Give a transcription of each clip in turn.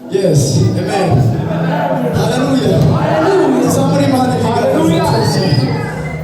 Yes, amen. Hallelujah. Hallelujah. Somebody man, hallelujah.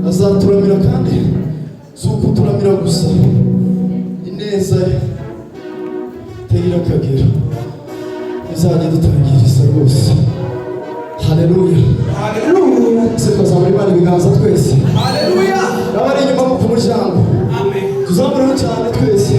Azaturamira kandi suko turamira gusa ineza tegira kagera izajya dutangiriza rwose. Haleluya, haleluya. Se twazamura Imana ibiganza twese. Haleluya. Abari inyuma ku muryango, amen. tuzamuraho cyane twese.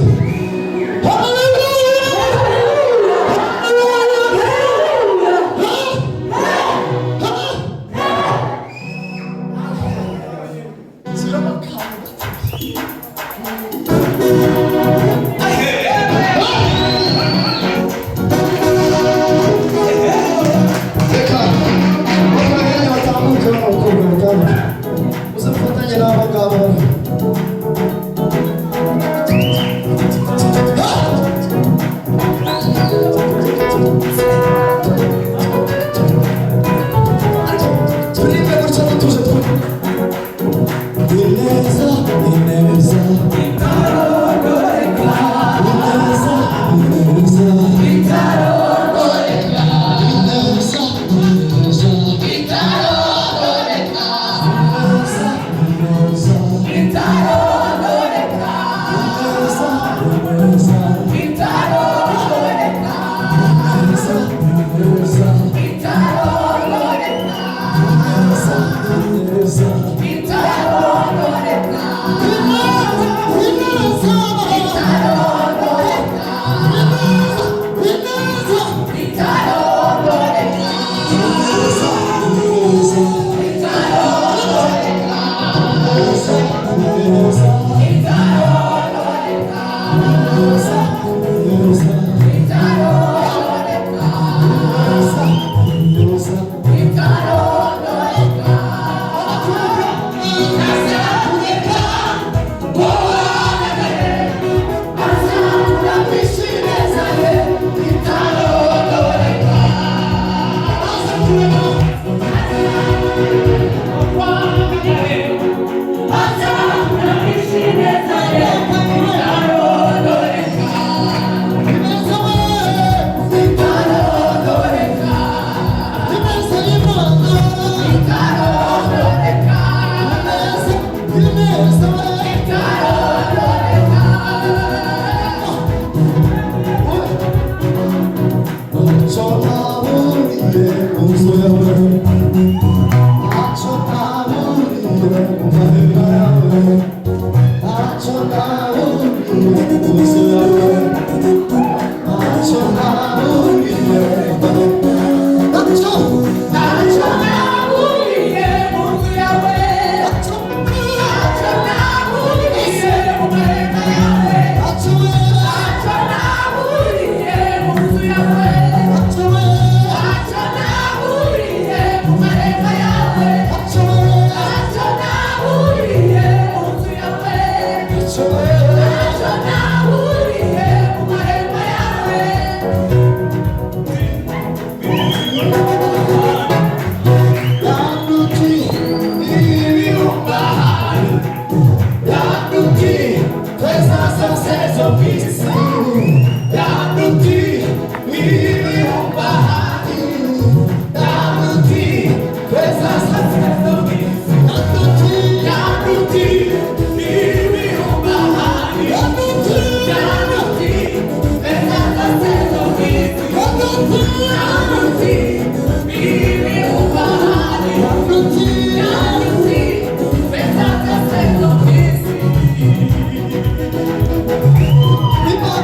Viva!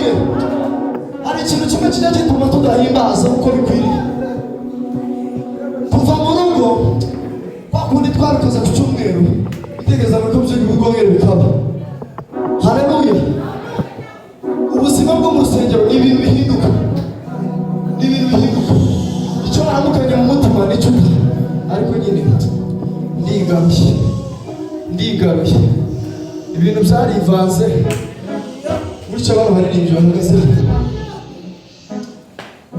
mbabwire, hari ikintu kimwe kijya gituma tudahimbaza uko bikwiriye. Kuva mu rugo kwa kundi twabikoze ku cyumweru, bitegereza ko by'ubu bwongere bikaba. Haleluya. Ubuzima bwo mu rusengero ni ibintu bihinduka, ni ibintu bihinduka. Icyo nandukanye mu mutima nicyo ariko nyine ndigaruye ibintu byarivanze. Bityo abantu baririmbyi bahagaze,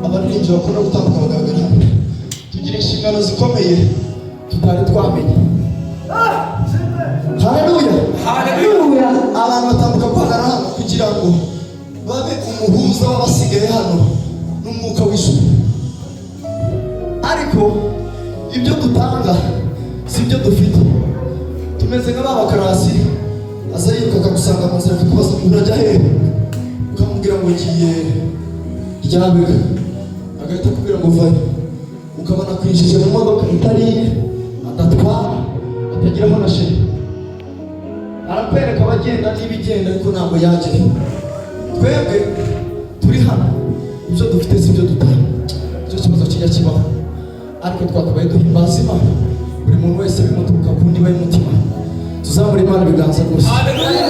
abaririmbyi bakunda gutambuka bagaragara, tugira inshingano zikomeye tutari twamenye. Haleluya, haleluya. Abantu batambuka guhagarara hano kugira ngo babe umuhuza w'abasigaye hano n'umwuka w'ijuru. Ariko ibyo dutanga si ibyo dufite. Tumeze nk'abakarasi aza yiruka akagusanga mu nzira akakubaza ngo urajya hehe, ukamubwira ngo ngiye Ryabega, agahita akubwira ngo vayo, ukabona kwinjije mu modoka itari adatwara, atagiraho na sheri. Arakwereka abagenda n'ibigenda ariko ntabwo yagera. Twebwe turi hano, ibyo dufite si ibyo dutanga. Icyo kibazo kijya kibaho, ariko twakabaye duhimbaza Imana, buri muntu wese bimuturuka ku ndiba y'umutima. Tuzamure Imana ibiganza rwose. Haleluya.